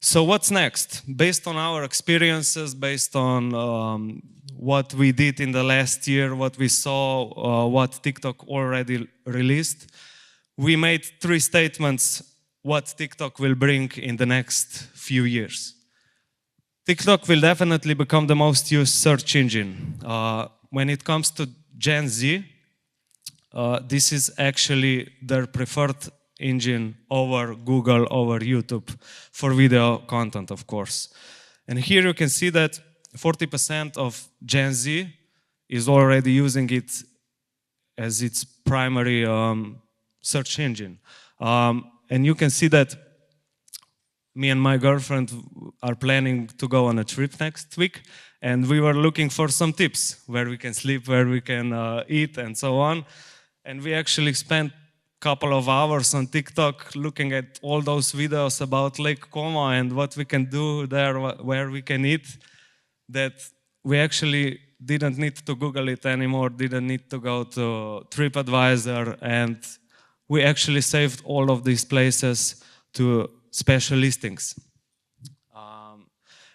So what's next? Based on our experiences, based on what we did in the last year, what we saw, what TikTok already released, we made 3 statements what TikTok will bring in the next few years. TikTok will definitely become the most used search engine. When it comes to Gen Z, this is actually their preferred engine over Google, over YouTube, for video content, of course. And here you can see that 40% of Gen Z is already using it as its primary search engine. And you can see that me and my girlfriend are planning to go on a trip next week, and we were looking for some tips, where we can sleep, where we can eat, and so on. And we actually spent couple of hours on TikTok looking at all those videos about Lake Como and what we can do there, where we can eat, that we actually didn't need to Google it anymore, didn't need to go to TripAdvisor, and we actually saved all of these places to special listings.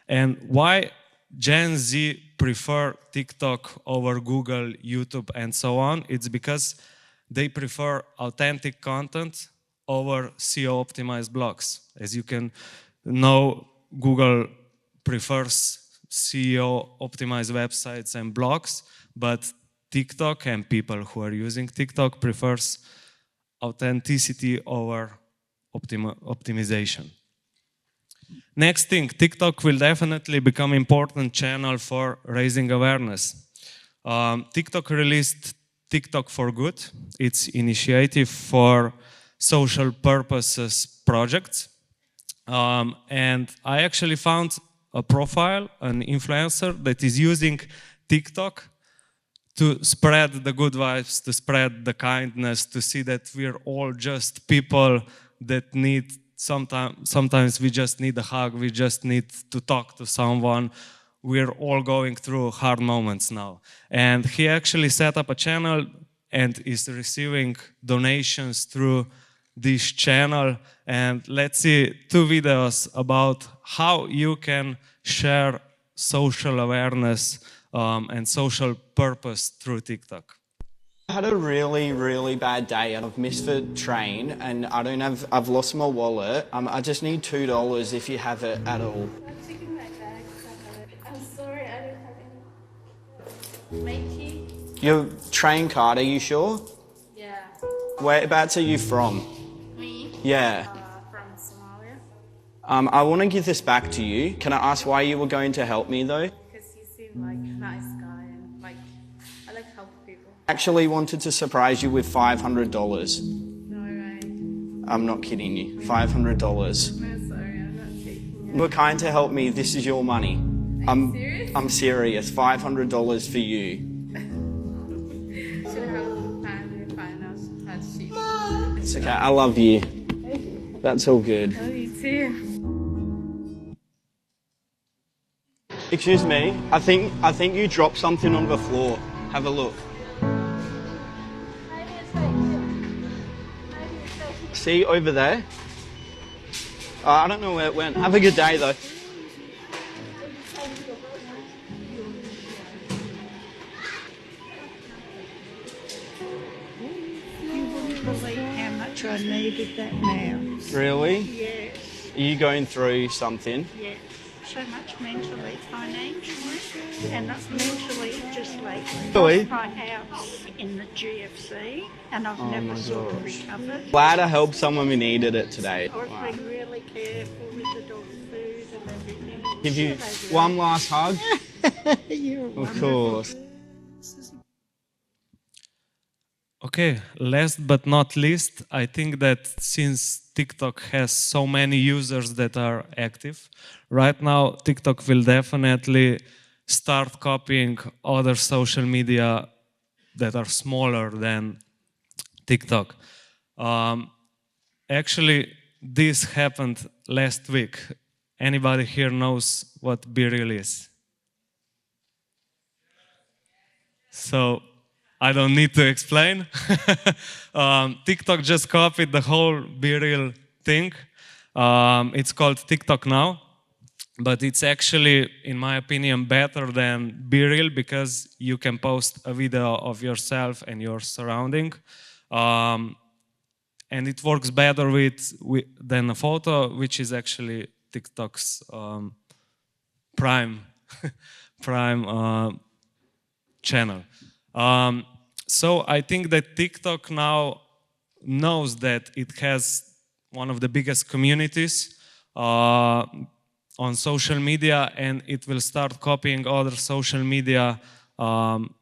And why Gen Z prefer TikTok over Google, YouTube, and so on? It's because they prefer authentic content over SEO-optimized blogs. As you can know, Google prefers SEO-optimized websites and blogs, but TikTok and people who are using TikTok prefers authenticity over optimization. Next thing, TikTok will definitely become an important channel for raising awareness. TikTok released TikTok for Good, its initiative for social purposes projects. And I actually found a profile, an influencer that is using TikTok to spread the good vibes, to spread the kindness, to see that we're all just people that need, sometimes we just need a hug, we just need to talk to someone. We're all going through hard moments now. And he actually set up a channel and is receiving donations through this channel. And let's see 2 videos about how you can share social awareness and social purpose through TikTok. I had a really bad day and I've missed the train and I've lost my wallet. I just need $2 if you have it at all. I'm taking my bag. I'm sorry, I don't have any. My key? Your train card, are you sure? Yeah. Whereabouts are you from? Me? Yeah. From Somalia. I want to give this back to you. Can I ask why you were going to help me though? Because you seem like a nice guy and like, I like helping people. Actually wanted to surprise you with $500. No way. I'm not kidding you. $500. No, sorry, I'm not taking it. You were kind to help me. This is your money. Are you serious? I'm serious. $500 for you. Should have a family finance had sheep. It's okay. I love you. That's all good. Love you too. Excuse me. I think you dropped something on the floor. Have a look. See over there? I don't know where it went. Have a good day though. You wouldn't believe how much I needed that now. Really? Yes, Are you going through something? yes. So much mentally, financially, and not mentally, just lately. Really? Lost my house in the GFC, and I've never sort of recovered. Glad I helped someone who needed it today. I've been really careful with the dog food and everything. Give you Sure they one last hug? will. You're Of wonderful. course. Okay, last but not least, I think that since TikTok has so many users that are active, right now TikTok will definitely start copying other social media that are smaller than TikTok. Actually, this happened last week. Anybody here knows what BeReal is? So, I don't need to explain. TikTok just copied the whole BeReal thing. It's called TikTok now, but it's actually, in my opinion, better than Be Real because you can post a video of yourself and your surrounding. And it works better than a photo, which is actually TikTok's prime channel. So I think that TikTok now knows that it has one of the biggest communities on social media, and it will start copying other social media.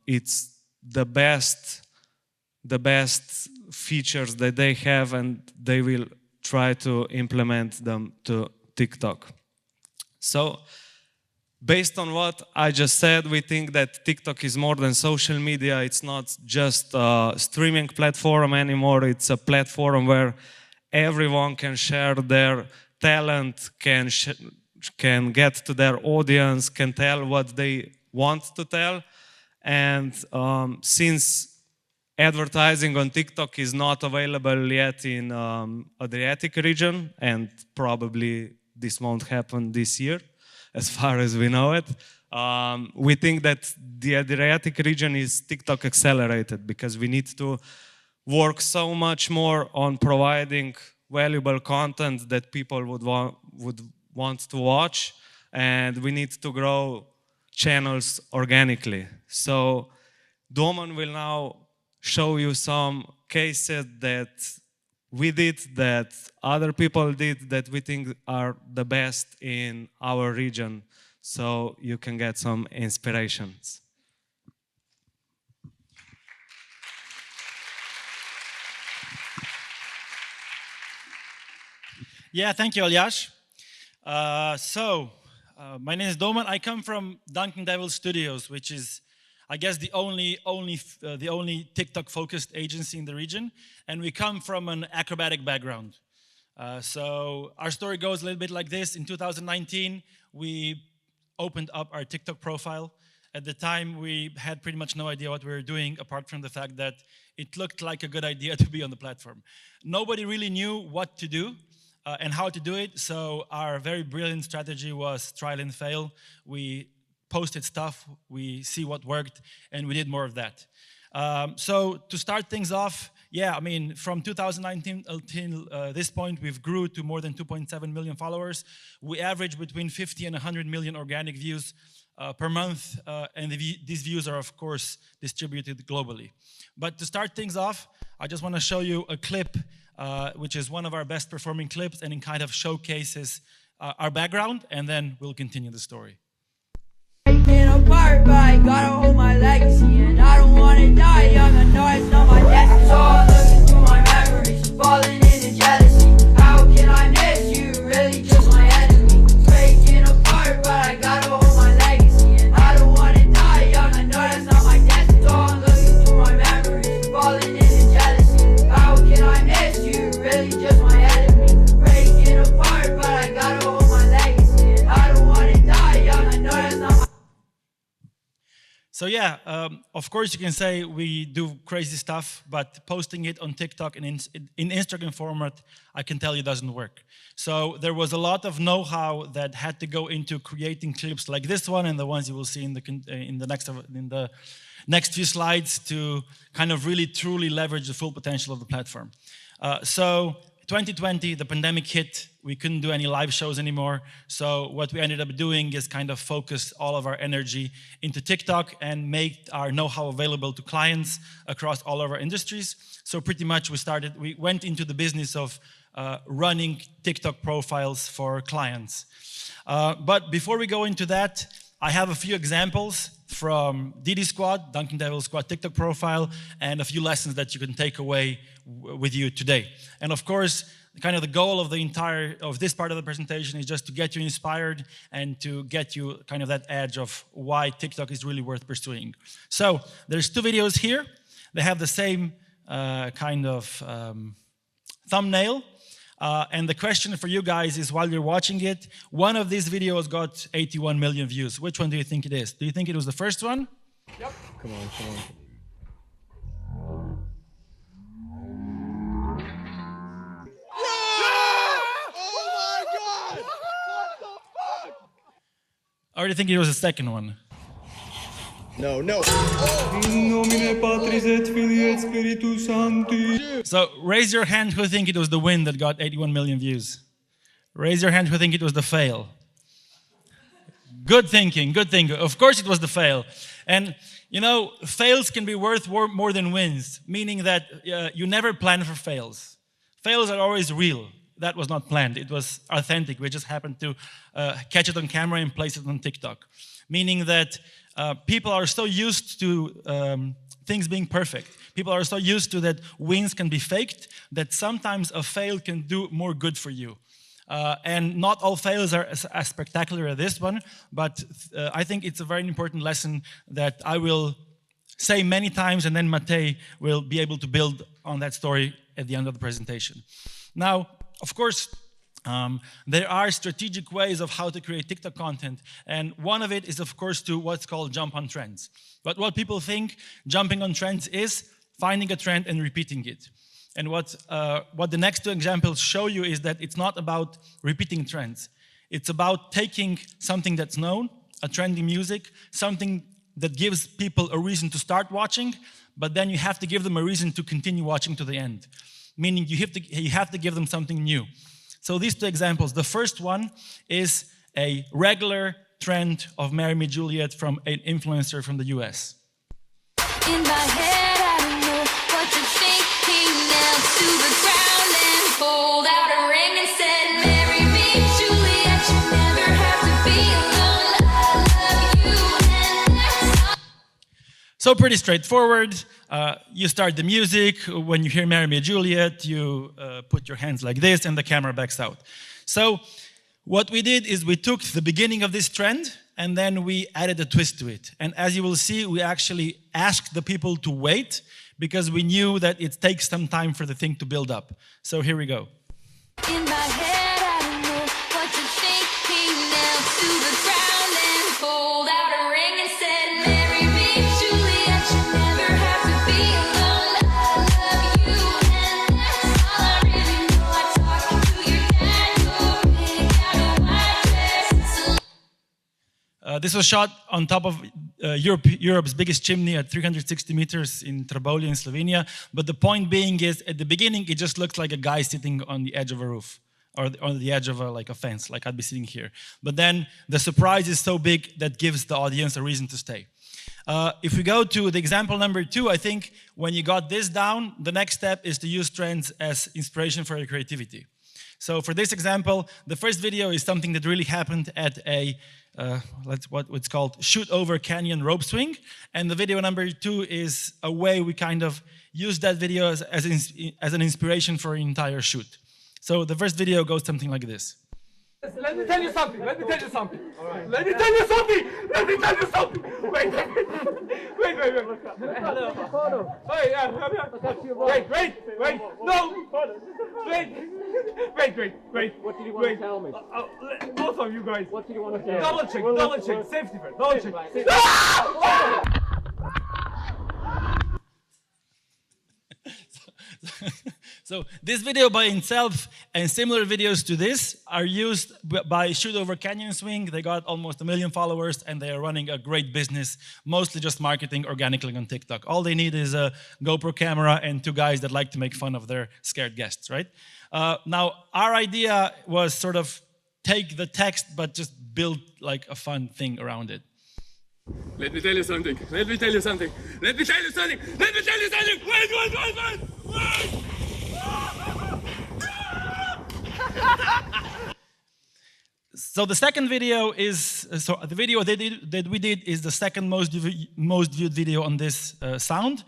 It's the best features that they have, and they will try to implement them to TikTok. So based on what I just said, we think that TikTok is more than social media. It's not just a streaming platform anymore. It's a platform where everyone can share their talent, can get to their audience, can tell what they want to tell. And since advertising on TikTok is not available yet in Adriatic region, and probably this won't happen this year, as far as we know it. We think that the Adriatic region is TikTok accelerated because we need to work so much more on providing valuable content that people would want to watch, and we need to grow channels organically. So Domen will now show you some cases that we did, that other people did, that we think are the best in our region, so you can get some inspirations. Yeah, thank you, Aljaž. My name is Domen. I come from Dunkin' Devil Studios, which is, I guess, the only TikTok-focused agency in the region, and we come from an acrobatic background. So our story goes a little bit like this. In 2019, we opened up our TikTok profile. At the time, we had pretty much no idea what we were doing, apart from the fact that it looked like a good idea to be on the platform. Nobody really knew what to do and how to do it, so our very brilliant strategy was trial and fail. We posted stuff, we see what worked, and we did more of that. So to start things off, yeah, I mean, from 2019 until this point, we've grew to more than 2.7 million followers. We average between 50 and 100 million organic views per month, and these views are, of course, distributed globally. But to start things off, I just want to show you a clip, which is one of our best performing clips, and it kind of showcases our background, and then we'll continue the story. Apart, but I gotta hold my legacy, and I don't wanna die young. I know it's not my destiny. So I'm looking through my memories, falling into jealousy. How can I miss you? Really just my enemy. Breaking apart, but I gotta hold my legacy, and I don't wanna die young. I know that's not my destiny. So I'm looking through my memories, falling into jealousy. How can I miss you? Really just my enemy. Breaking apart, but I gotta hold my legacy, and I don't wanna die young. I know that's not my. So yeah, of course you can say we do crazy stuff, but posting it on TikTok in Instagram format, I can tell you doesn't work. So there was a lot of know-how that had to go into creating clips like this one and the ones you will see in the next few slides to kind of really truly leverage the full potential of the platform. So 2020, the pandemic hit. We couldn't do any live shows anymore. So what we ended up doing is kind of focus all of our energy into TikTok and make our know-how available to clients across all of our industries. So pretty much we went into the business of running TikTok profiles for clients. But before we go into that, I have a few examples from DD Squad, Dunkin' Devil Squad TikTok profile, and a few lessons that you can take away with you today. And of course, kind of the goal of this part of the presentation is just to get you inspired and to get you kind of that edge of why TikTok is really worth pursuing. So there's two videos here. They have the same kind of thumbnail. And the question for you guys is, while you're watching it, one of these videos got 81 million views. Which one do you think it is? Do you think it was the first one? Yep. Come on, come on. I already think it was the second one. No, no. So raise your hand who think it was the win that got 81 million views. Raise your hand who think it was the fail. Good thinking, good thinking. Of course it was the fail. And you know, fails can be worth more than wins, meaning that you never plan for fails. Fails are always real. That was not planned. It was authentic. We just happened to catch it on camera and place it on TikTok. Meaning that people are so used to things being perfect. People are so used to that wins can be faked that sometimes a fail can do more good for you. And not all fails are as spectacular as this one, but I think it's a very important lesson that I will say many times, and then Matej will be able to build on that story at the end of the presentation. Now, of course, there are strategic ways of how to create TikTok content, and one of it is, of course, to what's called jump on trends. But what people think jumping on trends is finding a trend and repeating it. And what the next two examples show you is that it's not about repeating trends. It's about taking something that's known, a trendy music, something that gives people a reason to start watching, but then you have to give them a reason to continue watching to the end. Meaning you have to give them something new. So these two examples, the first one is a regular trend of Marry Me Juliet from an influencer from the US. In my head, I don't know what you're thinking. Knelt to the ground and pulled out a ring and said, marry me, Juliet, you never have to be alone. I love you and that's all. So pretty straightforward. You start the music. When you hear Marry Me Juliet, you put your hands like this and the camera backs out. So what we did is we took the beginning of this trend and then we added a twist to it. And as you will see, we actually asked the people to wait because we knew that it takes some time for the thing to build up. So here we go. In my head, I don't know what you're thinking. Knelt to the ground and pulled out a ring and said, marry me, Juliet, you never have to be alone. I love you and that's all I really know. I talked to your dad, go pick out a white dress. This was shot on top of Europe's biggest chimney at 360 meters in Trbovlje in Slovenia. But the point being is, at the beginning, it just looked like a guy sitting on the edge of a roof or on the edge of a fence, like I'd be sitting here. But then the surprise is so big that gives the audience a reason to stay. If we go to the example number 2, I think when you got this down, the next step is to use trends as inspiration for your creativity. So for this example, the first video is something that really happened at a what's called shoot over canyon rope swing, and the video number 2 is a way we kind of use that video as an inspiration for an entire shoot. So the first video goes something like this. Let me tell you something. Let me tell you something. Right. Let me tell you something. Let me tell you something. Wait. Wait. No. Wait. What did you want to tell me? Both of you guys. What did you want to tell me? Double check. Safety first. Double check. So this video by itself and similar videos to this are used by Shoot Over Canyon Swing. They got almost 1 million followers and they are running a great business, mostly just marketing organically on TikTok. All they need is a GoPro camera and 2 guys that like to make fun of their scared guests, right? Now, our idea was sort of take the text but just build like a fun thing around it. Let me tell you something. Wait. So the second video is, the video that we did is the second most viewed video on this sound,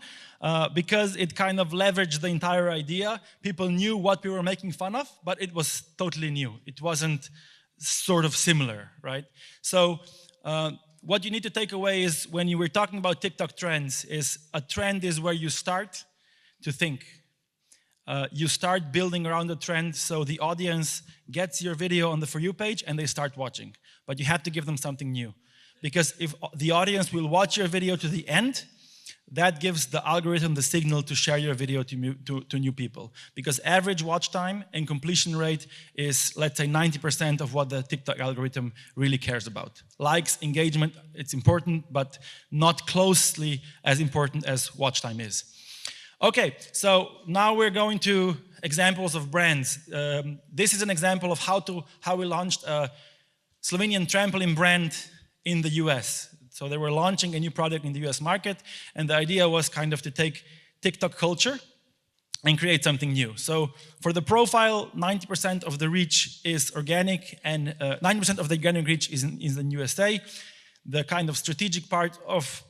because it kind of leveraged the entire idea. People knew what we were making fun of, but it was totally new. It wasn't sort of similar, right? So what you need to take away is when you were talking about TikTok trends is a trend is where you start to think. You start building around the trend so the audience gets your video on the For You page and they start watching. But you have to give them something new. Because if the audience will watch your video to the end, that gives the algorithm the signal to share your video to new people. Because average watch time and completion rate is, let's say, 90% of what the TikTok algorithm really cares about. Likes, engagement, it's important, but not closely as important as watch time is. Okay, so now we're going to examples of brands. This is an example of how we launched a Slovenian trampoline brand in the US. So they were launching a new product in the US market, and the idea was kind of to take TikTok culture and create something new. So for the profile, 90% of the reach is organic, and 90% of the organic reach is in USA. The kind of strategic part of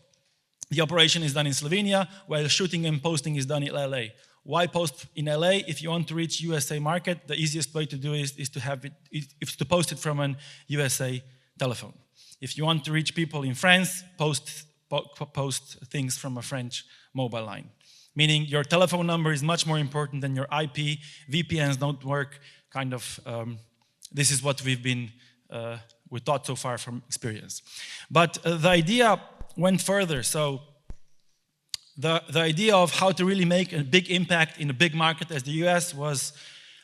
the operation is done in Slovenia, while shooting and posting is done in LA. Why post in LA? If you want to reach USA market, the easiest way to do is to post it from an USA telephone. If you want to reach people in France, post things from a French mobile line. Meaning your telephone number is much more important than your IP. VPNs don't work. Kind of, this is what we taught so far from experience. But the idea went further. So the idea of how to really make a big impact in a big market as the US was,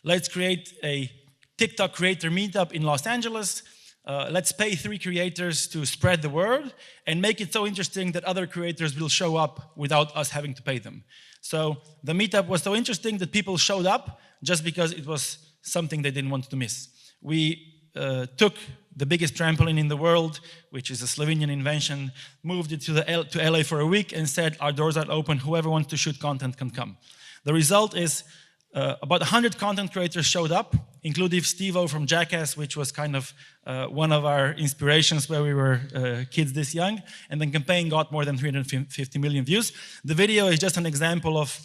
let's create a TikTok creator meetup in Los Angeles. Let's pay 3 creators to spread the word and make it so interesting that other creators will show up without us having to pay them. So the meetup was so interesting that people showed up just because it was something they didn't want to miss. We took the biggest trampoline in the world, which is a Slovenian invention, moved it to LA for a week and said, our doors are open, whoever wants to shoot content can come. The result is about 100 content creators showed up, including Steve-O from Jackass, which was kind of one of our inspirations where we were kids this young. And the campaign got more than 350 million views. The video is just an example of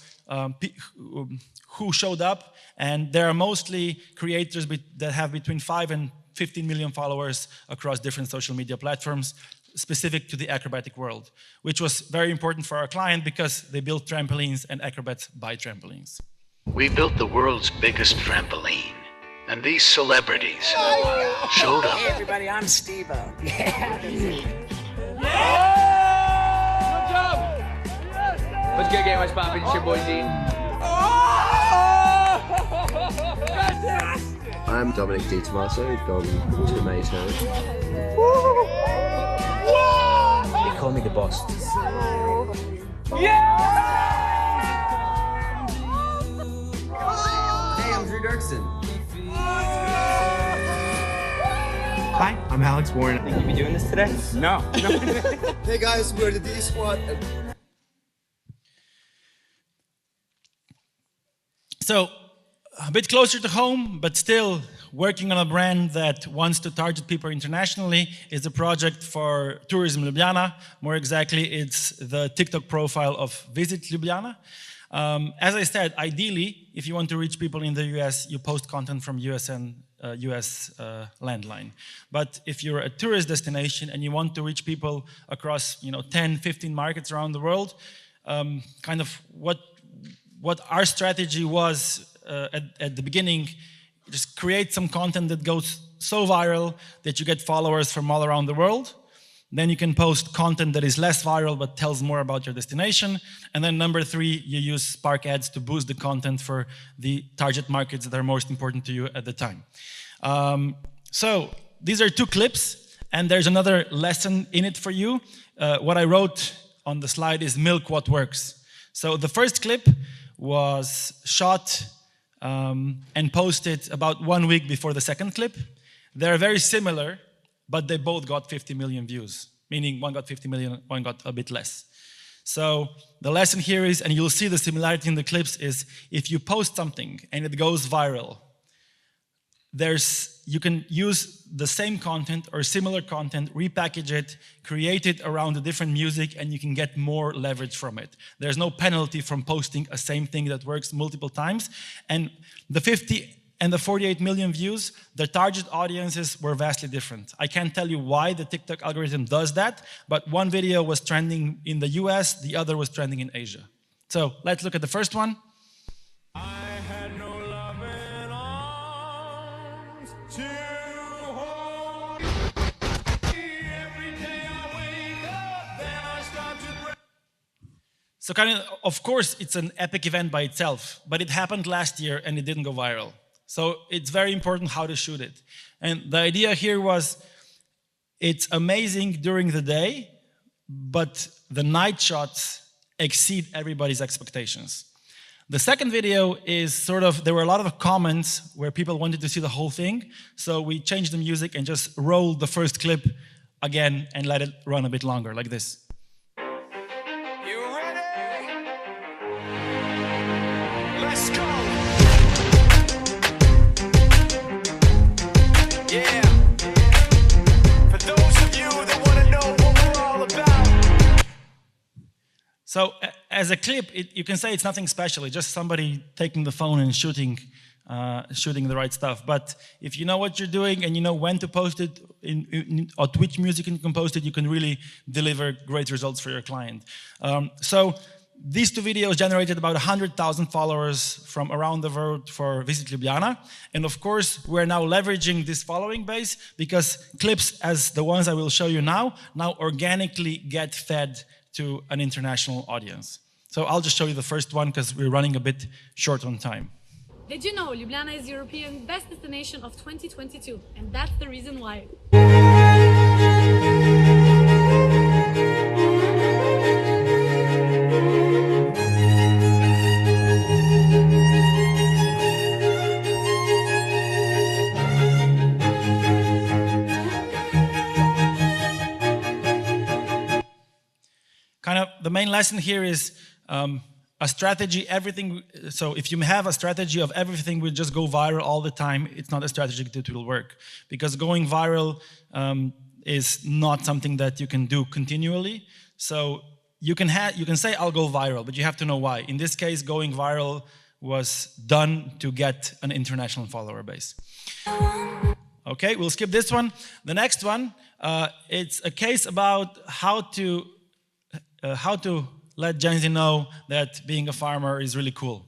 who showed up. And there are mostly creators that have between 5 and 15 million followers across different social media platforms, specific to the acrobatic world, which was very important for our client because they build trampolines and acrobats buy trampolines. We built the world's biggest trampoline, and these celebrities showed up. Hey everybody, I'm Steve-O. Yeah! Good job! What's good, game? What's poppin'? It's your boy Dean. I'm Dominic Di Tommaso from Tomato. They call me the boss. Yeah! Hey, I'm Drew Dirksen. Hi, I'm Alex Warren. Think you'd be doing this today? No. Hey guys, we're the D Squad. So, a bit closer to home, but still working on a brand that wants to target people internationally is a project for Tourism Ljubljana. More exactly, it's the TikTok profile of Visit Ljubljana. As I said, ideally, if you want to reach people in the US, you post content from US landline. But if you're a tourist destination and you want to reach people across 10, 15 markets around the world, kind of what our strategy was at the beginning, just create some content that goes so viral that you get followers from all around the world. Then you can post content that is less viral but tells more about your destination. And then number 3, you use Spark ads to boost the content for the target markets that are most important to you at the time. So these are 2 clips, and there's another lesson in it for you. What I wrote on the slide is milk what works. So the first clip was shot and posted about 1 week before the second clip. They're very similar, but they both got 50 million views, meaning one got 50 million, one got a bit less. So the lesson here is, and you'll see the similarity in the clips, is if you post something and it goes viral, you can use the same content or similar content, repackage it, create it around a different music, and you can get more leverage from it. There's no penalty from posting a same thing that works multiple times. And the 50 and the 48 million views, the target audiences were vastly different. I can't tell you why the TikTok algorithm does that, but one video was trending in the US, the other was trending in Asia. So let's look at the first one. So of course, it's an epic event by itself, but it happened last year and it didn't go viral. So it's very important how to shoot it. And the idea here was, it's amazing during the day, but the night shots exceed everybody's expectations. The second video is there were a lot of comments where people wanted to see the whole thing, so we changed the music and just rolled the first clip again and let it run a bit longer, like this. Let's go. Yeah. For those of you that want to know what we're all about. So as a clip, you can say it's nothing special. It's just somebody taking the phone and shooting the right stuff. But if you know what you're doing and you know when to post it, or which music you can post it, you can really deliver great results for your client. So these two videos generated about 100,000 followers from around the world for Visit Ljubljana. And of course, we're now leveraging this following base because clips as the ones I will show you now organically get fed to an international audience. So I'll just show you the first one because we're running a bit short on time. Did you know Ljubljana is European Best Destination of 2022? And that's the reason why. The main lesson here is a strategy, so if you have a strategy of everything will just go viral all the time, it's not a strategy that will work. Because going viral is not something that you can do continually. So you can say, I'll go viral, but you have to know why. In this case, going viral was done to get an international follower base. Okay, we'll skip this one. The next one, it's a case about how to let Gen Z know that being a farmer is really cool.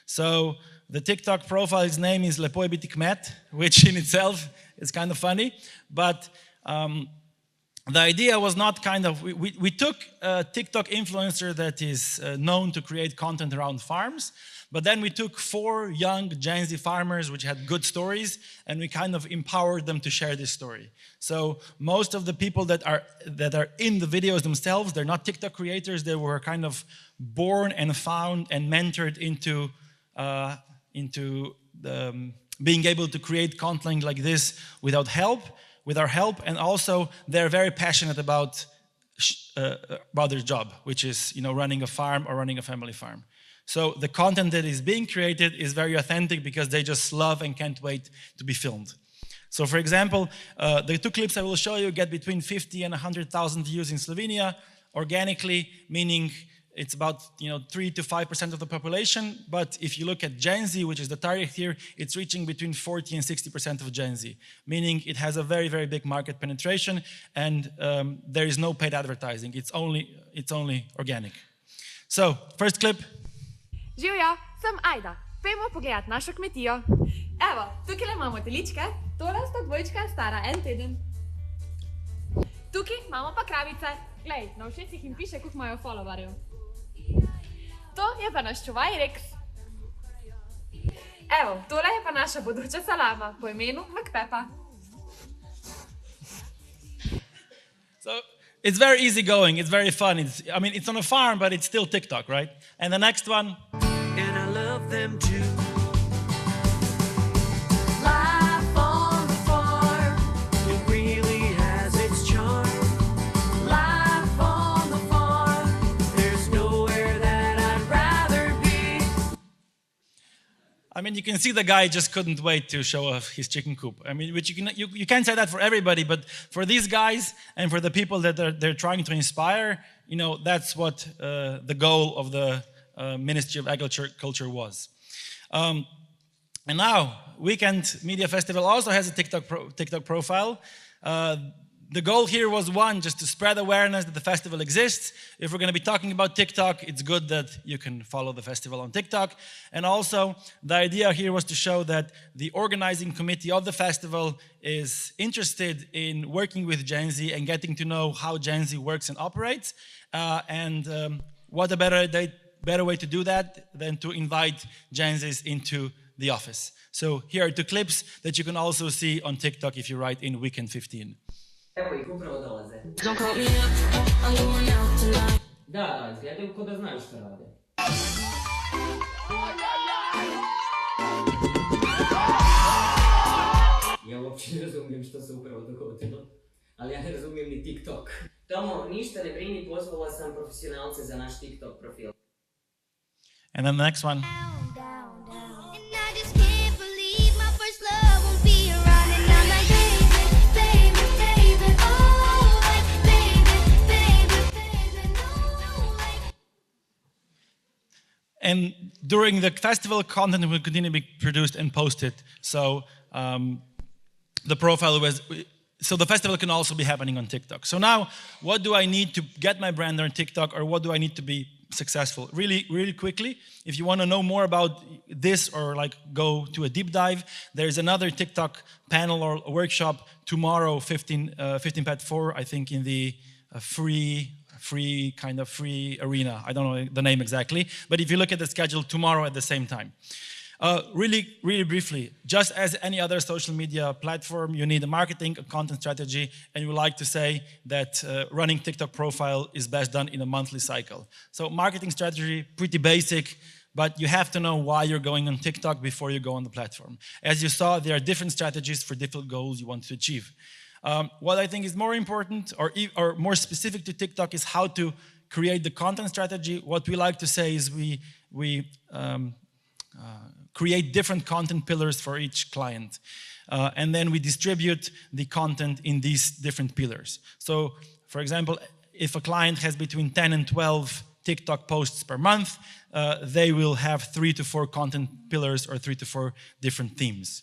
So the TikTok profile's name is Lepo je biti kmet, which in itself is kind of funny. But the idea was not we took a TikTok influencer that is known to create content around farms, but then we took 4 young Gen Z farmers which had good stories, and we kind of empowered them to share this story. So most of the people that are in the videos themselves, they're not TikTok creators. They were kind of born and found and mentored into being able to create content like this with our help, and also they're very passionate about their job, which is running a farm or running a family farm. So the content that is being created is very authentic because they just love and can't wait to be filmed. So for example, the 2 clips I will show you get between 50 and 100,000 views in Slovenia, organically, meaning it's about 3 to 5% of the population. But if you look at Gen Z, which is the target here, it's reaching between 40 and 60% of Gen Z, meaning it has a very, very big market penetration, and there is no paid advertising. It's only organic. So first clip. Živjo, sem Ajda. Pejmo pogledat našo kmetijo. Evo, tukaj imamo teličke, tole sta dvojčka stara 1 teden. Tukaj imamo pa kravice. Glej, na ušesih jim piše, koliko imajo followerjev. To je pa naš čuvaj Rex. Evo, tole je pa naša bodoča salama po imenu Macpepa. So it's very easy going, it's very fun. It's on a farm, but it's still TikTok, right? And the next one. And I love them too. Life on the farm. It really has its charm. Life on the farm. There's nowhere that I'd rather be. You can see the guy just couldn't wait to show off his chicken coop. Which you can't say that for everybody, but for these guys and for the people that they're trying to inspire, that's what the goal of the Ministry of Agriculture was. And now, Weekend Media Festival also has a TikTok profile. The goal here was just to spread awareness that the festival exists. If we're going to be talking about TikTok, it's good that you can follow the festival on TikTok. And also, the idea here was to show that the organizing committee of the festival is interested in working with Gen Z and getting to know how Gen Z works and operates. what a better way to do that than to invite Gen Zs into the office. So here are 2 clips that you can also see on TikTok if you write in weekend 15. Evo ih, upravo dolaze. Da, izgledaju ko da znaju što rade. Ja uopće ne razumijem što se upravo dogodilo, ali ja ne razumijem ni TikTok. Tomo, ništa ne brini, pozvala sam profesionalce za naš TikTok profil. And then the next one. And during the festival, content will continue to be produced and posted. So the festival can also be happening on TikTok. So now, what do I need to get my brand on TikTok, or what do I need to be successful? Really, really quickly, if you want to know more about this or like go to a deep dive, there's another TikTok panel or workshop tomorrow, 15/4, I think, in the free arena. I don't know the name exactly, but if you look at the schedule, tomorrow at the same time. Really, really briefly, just as any other social media platform, you need a marketing, a content strategy, and we like to say that running TikTok profile is best done in a monthly cycle. So marketing strategy, pretty basic, but you have to know why you're going on TikTok before you go on the platform. As you saw, there are different strategies for different goals you want to achieve. What I think is more important or more specific to TikTok is how to create the content strategy. What we like to say is we create different content pillars for each client. And then we distribute the content in these different pillars. So, for example, if a client has between 10 and 12 TikTok posts per month, they will have 3 to 4 content pillars or 3 to 4 different themes.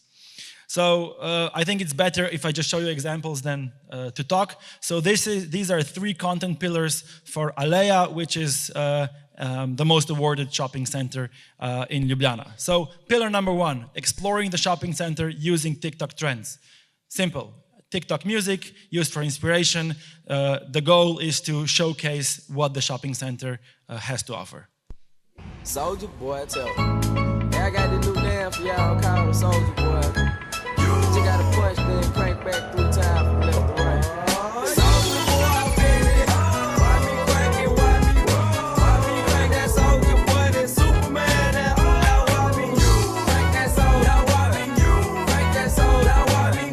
So I think it's better if I just show you examples than to talk. So these are 3 content pillars for Aljaž, which is the most awarded shopping center in Ljubljana. So pillar number 1, exploring the shopping center using TikTok trends. Simple. TikTok music used for inspiration. The goal is to showcase what the shopping center has to offer. Soldier boy, tell me. Hey, I got the new name for y'all, called Soldier Boy. You gotta push, then crank back 3 times from left to right. Soldier boy, baby, why me crank it, why me crank that Soldier boy, that Superman, that why me crank that Soldier, why me crank that Soldier, why me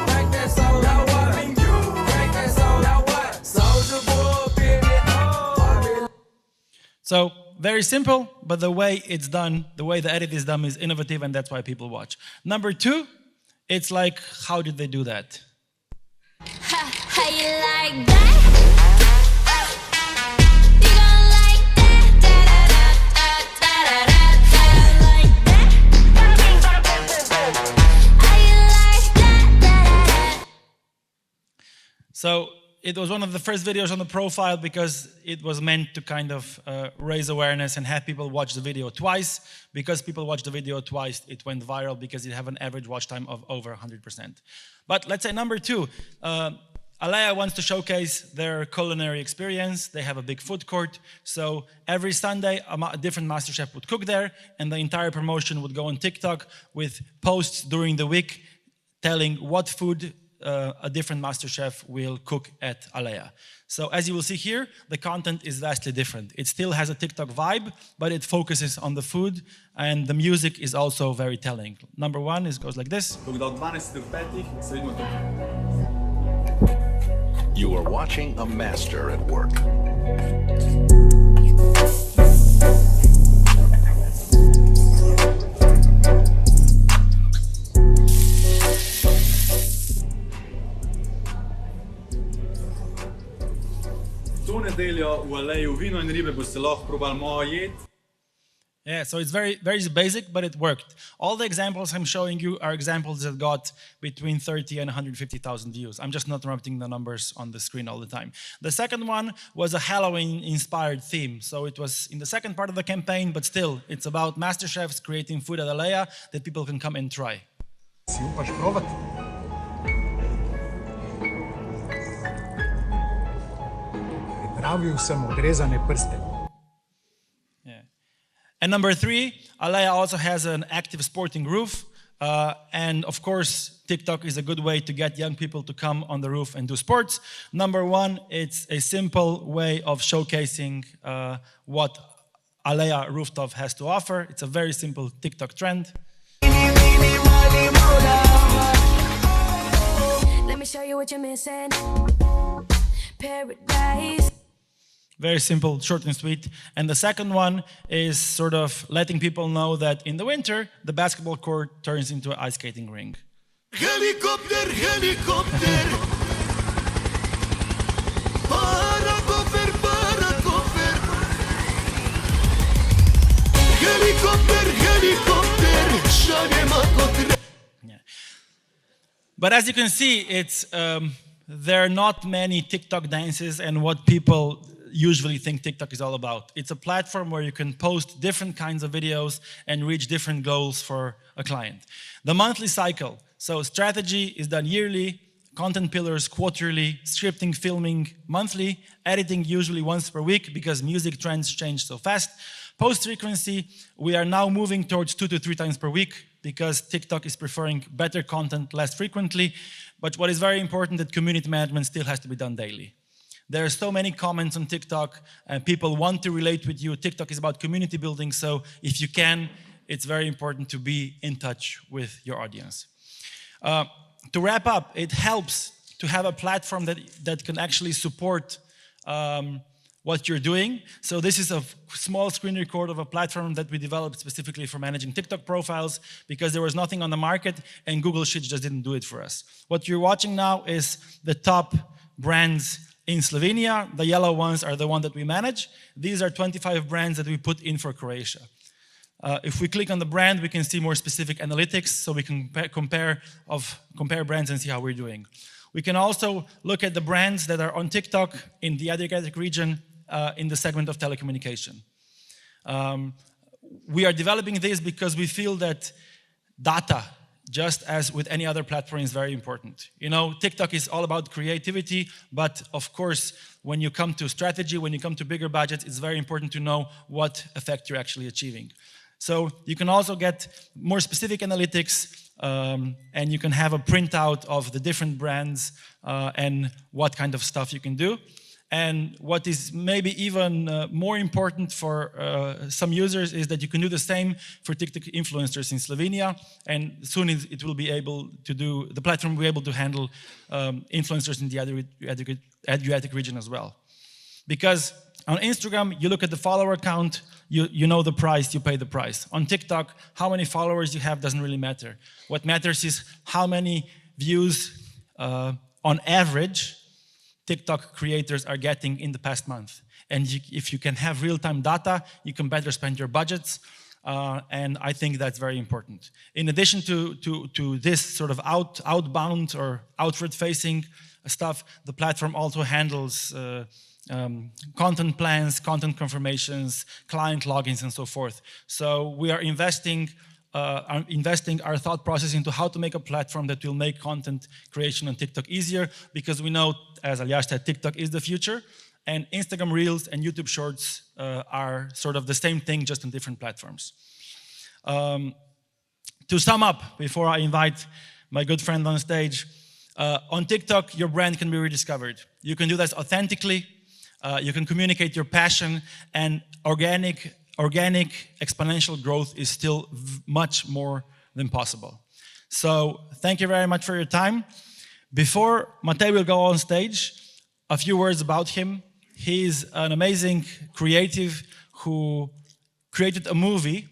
crank that Soldier, why me crank that Soldier, why Soldier boy, baby, So very simple, but the way it's done, the way the edit is done is innovative, and that's why people watch. Number 2, it's like, how did they do that? How you like that? You gon' like that? Like that? How you like that? So it was one of the first videos on the profile because it was meant to kind of raise awareness and have people watch the video twice. Because people watched the video twice, it went viral because it had an average watch time of over 100%. But let's say number 2, Aljaž wants to showcase their culinary experience. They have a big food court. So every Sunday, a different master chef would cook there, and the entire promotion would go on TikTok with posts during the week telling what food a different master chef will cook at Aljaž. So as you will see here, the content is vastly different. It still has a TikTok vibe, but it focuses on the food, and the music is also very telling. Number 1 goes like this. You are watching a master at work. To nedeljo v Aljažu vino in ribe boste lahko probali mojo jed. Yeah, so it's very, very basic, but it worked. All the examples I'm showing you are examples that got between 30 and 150,000 views. I'm just not interrupting the numbers on the screen all the time. The second one was a Halloween-inspired theme. So it was in the second part of the campaign, but still, it's about master chefs creating food at Aljaž that people can come and try. Si upaš probat? Pripravil sem odrezane prste. And number 3, Alea also has an active sporting roof. And of course, TikTok is a good way to get young people to come on the roof and do sports. Number 1, it's a simple way of showcasing what Alea rooftop has to offer. It's a very simple TikTok trend. Let me show you what you're missing. Paradise. Very simple, short and sweet. And the second one is sort of letting people know that in the winter, the basketball court turns into an ice skating ring. Helicopter, helicopter. Paracofer, paracofer. Helicopter, helicopter. Shane. But as you can see, there are not many TikTok dances and what people usually think TikTok is all about. It's a platform where you can post different kinds of videos and reach different goals for a client. The monthly cycle, so strategy is done yearly, content pillars quarterly, scripting, filming monthly, editing usually once per week because music trends change so fast. Post frequency, we are now moving towards 2 to 3 times per week because TikTok is preferring better content less frequently. But what is very important that community management still has to be done daily. There are so many comments on TikTok and people want to relate with you. TikTok is about community building, so if you can, it's very important to be in touch with your audience. To wrap up, it helps to have a platform that can actually support what you're doing. So this is a small screen record of a platform that we developed specifically for managing TikTok profiles because there was nothing on the market and Google Sheets just didn't do it for us. What you're watching now is the top brands in Slovenia. The yellow ones are the ones that we manage. These are 25 brands that we put in for Croatia. If we click on the brand, we can see more specific analytics, so we can compare brands and see how we're doing. We can also look at the brands that are on TikTok in the Adriatic region in the segment of telecommunication. We are developing this because we feel that data, just as with any other platform, is very important. You know, TikTok is all about creativity, but of course, when you come to strategy, when you come to bigger budgets, it's very important to know what effect you're actually achieving. So you can also get more specific analytics, and you can have a printout of the different brands and what kind of stuff you can do. And what is maybe even more important for some users is that you can do the same for TikTok influencers in Slovenia, and soon it will be able to do, the platform will be able to handle influencers in the Adriatic region as well. Because on Instagram, you look at the follower count, you know the price, you pay the price. On TikTok, how many followers you have doesn't really matter. What matters is how many views on average TikTok creators are getting in the past month. And if you can have real-time data, you can better spend your budgets. And I think that's very important. In addition to this sort of outbound or outward-facing stuff, the platform also handles content plans, content confirmations, client logins, and so forth. So we are investing our thought process into how to make a platform that will make content creation on TikTok easier, because we know, as Aljaž said, TikTok is the future, and Instagram Reels and YouTube Shorts are sort of the same thing, just on different platforms. To sum up, before I invite my good friend on stage, on TikTok, your brand can be rediscovered. You can do this authentically, you can communicate your passion, and organic exponential growth is still much more than possible. So thank you very much for your time. Before Matej will go on stage, a few words about him. He's an amazing creative who created a movie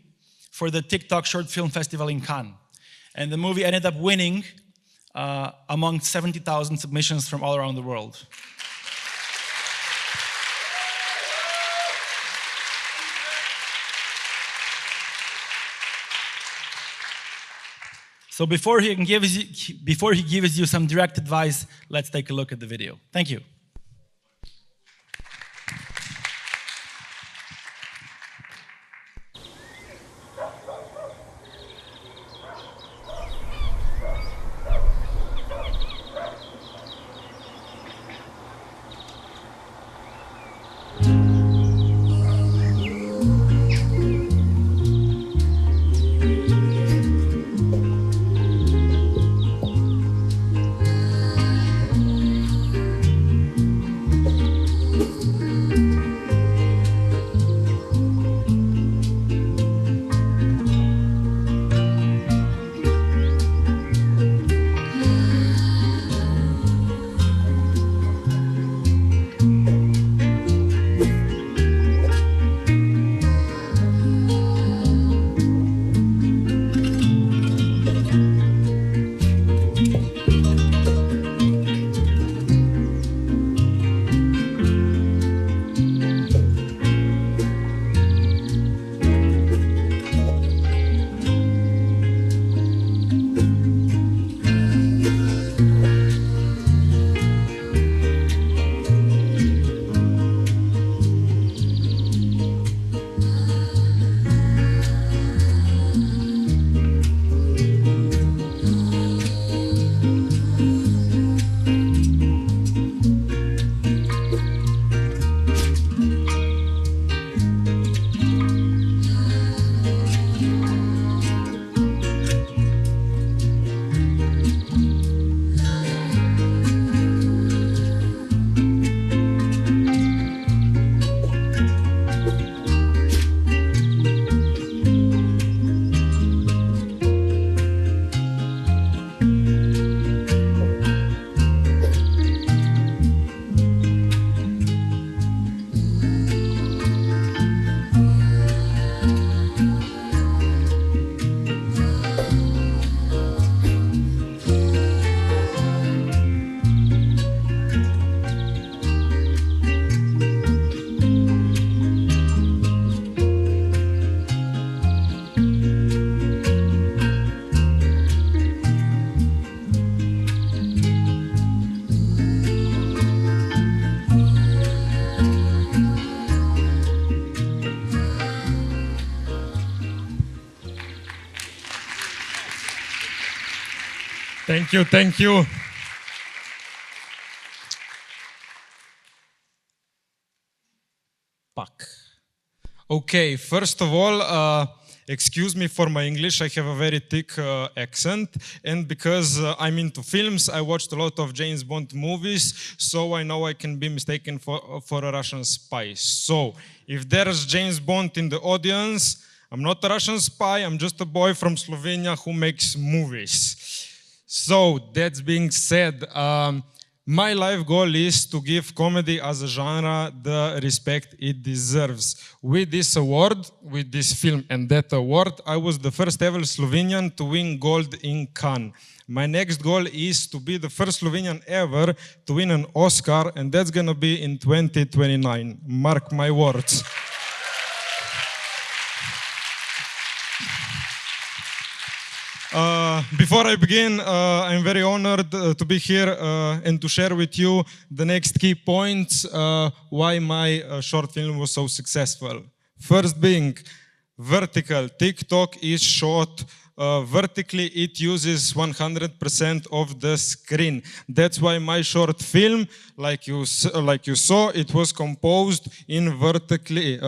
for the TikTok Short Film Festival in Cannes. And the movie ended up winning among 70,000 submissions from all around the world. So before he gives you some direct advice, let's take a look at the video. Thank you. Thank you, thank you. Pak. Okay, first of all, excuse me for my English, I have a very thick accent, and because I'm into films, I watched a lot of James Bond movies, so I know I can be mistaken for a Russian spy. So, if there's James Bond in the audience, I'm not a Russian spy, I'm just a boy from Slovenia who makes movies. So, that being said, my life goal is to give comedy as a genre the respect it deserves. With this award, with this film and that award, I was the first ever Slovenian to win gold in Cannes. My next goal is to be the first Slovenian ever to win an Oscar, and that's gonna be in 2029. Mark my words. Before I begin, I'm very honored to be here and to share with you the next key points why my short film was so successful. First being vertical. TikTok is shot vertically, it uses 100% of the screen. That's why my short film, like you saw, it was composed in vertically.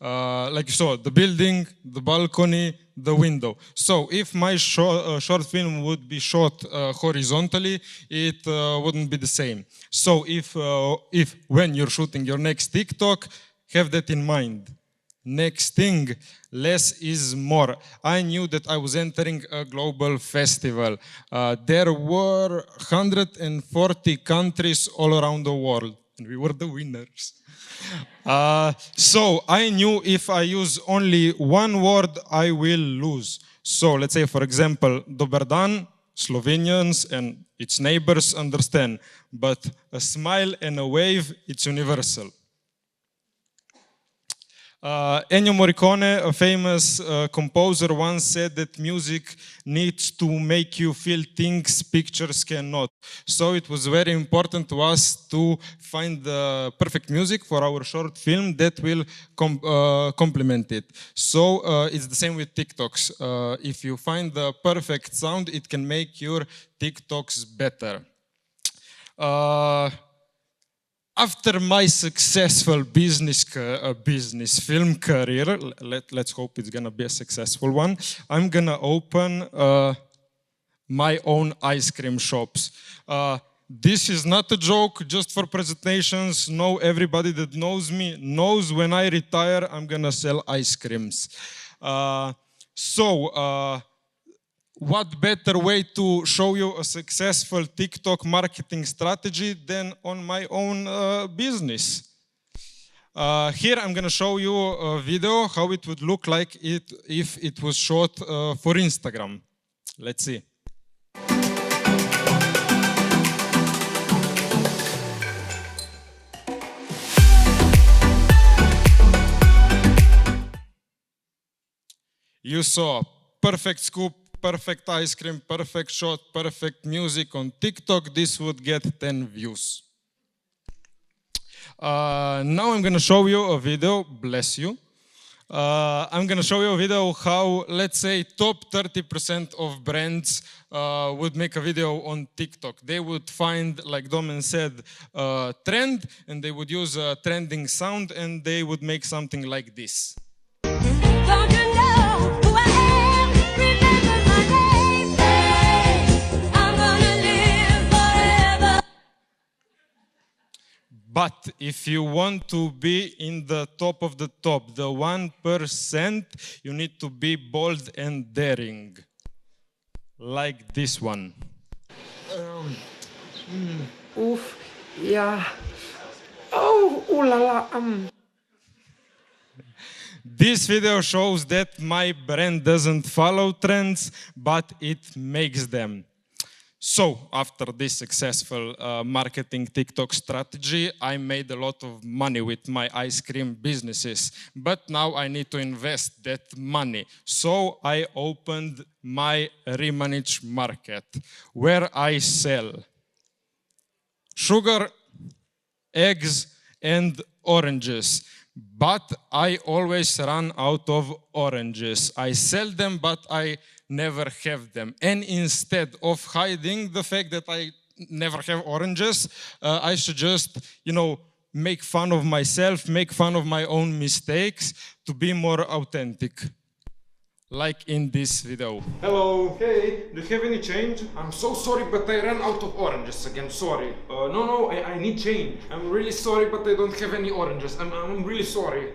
Like you saw, the building, the balcony, the window. So if my short film would be shot horizontally, it wouldn't be the same. So if when you're shooting your next TikTok, have that in mind. Next thing, less is more. I knew that I was entering a global festival. There were 140 countries all around the world, and we were the winners. So I knew if I use only one word, I will lose. So let's say, for example, Dober dan, Slovenians and its neighbors understand, but a smile and a wave, it's universal. Ennio Morricone, a famous composer, once said that music needs to make you feel things pictures cannot. So it was very important to us to find the perfect music for our short film that will complement it. So it's the same with TikToks. If you find the perfect sound, it can make your TikToks better. After my successful business film career, let's hope it's gonna be a successful one, I'm gonna open my own ice cream shops. This is not a joke, just for presentations. No, everybody that knows me knows when I retire, I'm gonna sell ice creams. What better way to show you a successful TikTok marketing strategy than on my own business? Here I'm gonna show you a video how it would look like if it was shot for Instagram. Let's see. You saw perfect scoop, perfect ice cream, perfect shot, perfect music on TikTok. This would get 10 views. Now I'm gonna show you a video, bless you. I'm gonna show you a video how, let's say, top 30% of brands would make a video on TikTok. They would find, like Domen said, a trend, and they would use a trending sound, and they would make something like this. Don't you know who I am? Remember my name. Hey, I'm gonna live forever. But if you want to be in the top of the top, the 1%, you need to be bold and daring. Like this one. Oof, yeah. Oh, ooh la la, This video shows that my brand doesn't follow trends, but it makes them. So, after this successful marketing TikTok strategy, I made a lot of money with my ice cream businesses. But now I need to invest that money. So, I opened my remanaged market, where I sell sugar, eggs, and oranges. But I always run out of oranges. I sell them, but I never have them. And instead of hiding the fact that I never have oranges, I should just, make fun of myself, make fun of my own mistakes to be more authentic. Like in this video. Hello. Hey, do you have any change? I'm so sorry, but I ran out of oranges again. Sorry. No, I need change. I'm really sorry, but I don't have any oranges. I'm really sorry.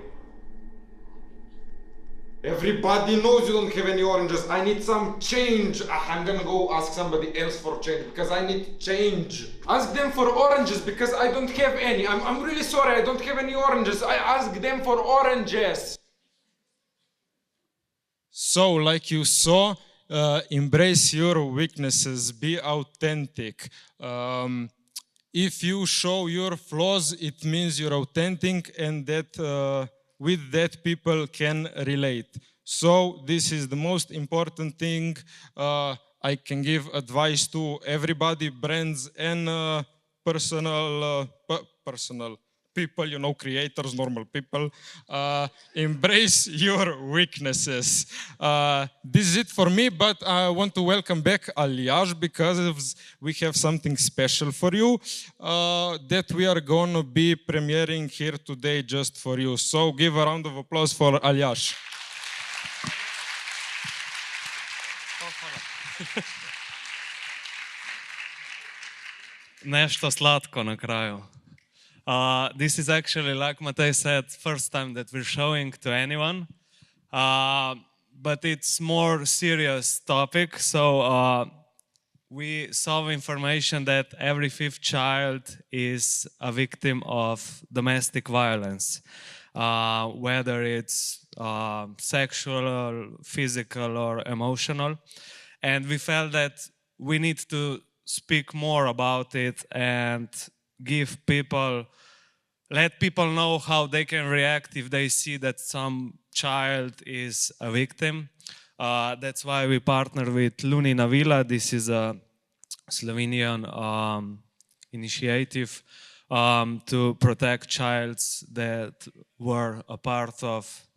Everybody knows you don't have any oranges. I need some change. I'm gonna go ask somebody else for change because I need change. Ask them for oranges because I don't have any. I'm really sorry, I don't have any oranges. I asked them for oranges. So, like you saw, embrace your weaknesses, be authentic. If you show your flaws, it means you're authentic, and that with that people can relate. So this is the most important thing I can give advice to everybody, brands and personal people, creators, normal people. Embrace your weaknesses. This is it for me, but I want to welcome back Aljaž because we have something special for you that we are going to be premiering here today just for you. So give a round of applause for Aljaž. Nešto slatko na kraju. This is actually, like Matej said, first time that we're showing to anyone. But it's more serious topic. So we saw information that every fifth child is a victim of domestic violence, whether it's sexual, or physical, or emotional. And we felt that we need to speak more about it and let people know how they can react if they see that some child is a victim. That's why we partner with Lunina Vila. This is a Slovenian initiative to protect childs that were a part of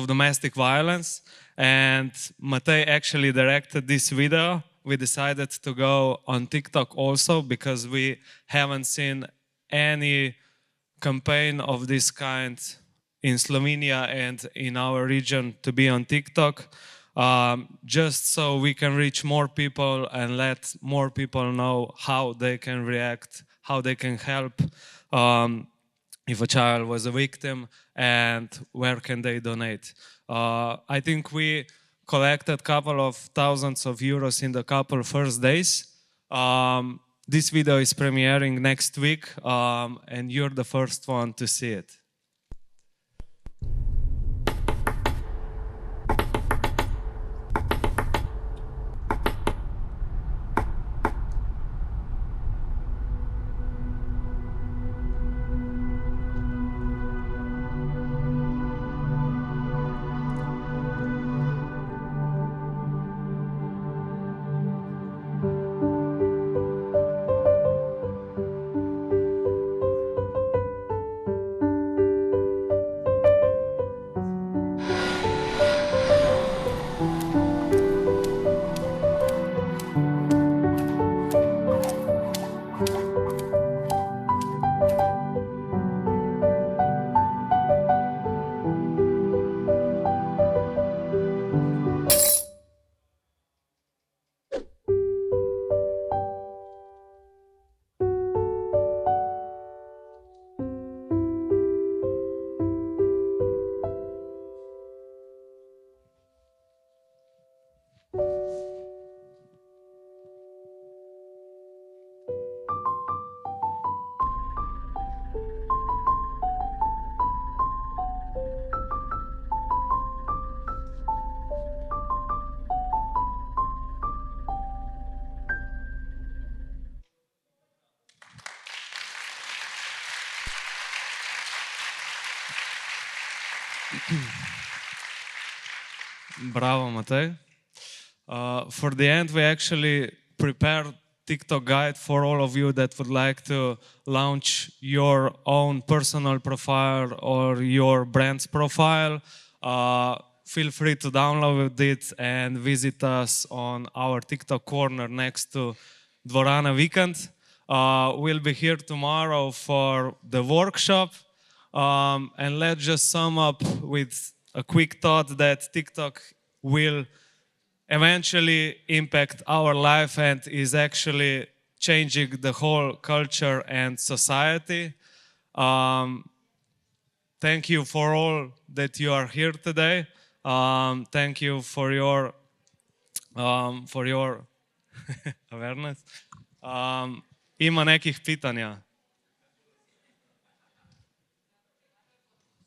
domestic violence. And Matej actually directed this video. We decided to go on TikTok also because we haven't seen any campaign of this kind in Slovenia and in our region to be on TikTok, just so we can reach more people and let more people know how they can react, how they can help if a child was a victim, and where can they donate. I think we collected a couple of thousands of euros in the couple first days. This video is premiering next week, and you're the first one to see it. Bravo, Matej. For the end, we actually prepared TikTok guide for all of you that would like to launch your own personal profile or your brand's profile. feel free to download it and visit us on our TikTok corner next to Dvorana Weekend. We'll be here tomorrow for the workshop. And let's just sum up with a quick thought that TikTok will eventually impact our life and is actually changing the whole culture and society. Thank you for all that you are here today. Thank you for your awareness. Ima nekih pitanja?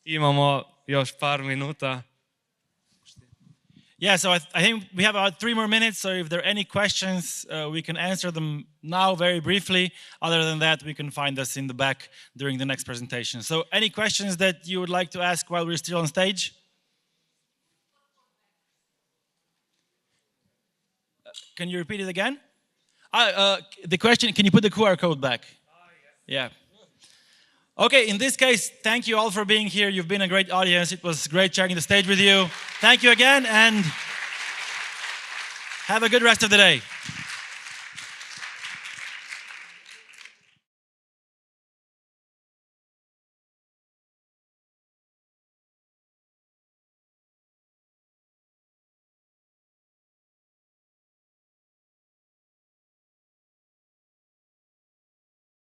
Imamo još par minuta. Yeah, so I think we have about 3 more minutes, so if there are any questions, we can answer them now very briefly. Other than that, we can find us in the back during the next presentation. So any questions that you would like to ask while we're still on stage? Can you repeat it again? The question, can you put the QR code back? Yeah. Okay, in this case, thank you all for being here. You've been a great audience. It was great sharing the stage with you. Thank you again, and have a good rest of the day.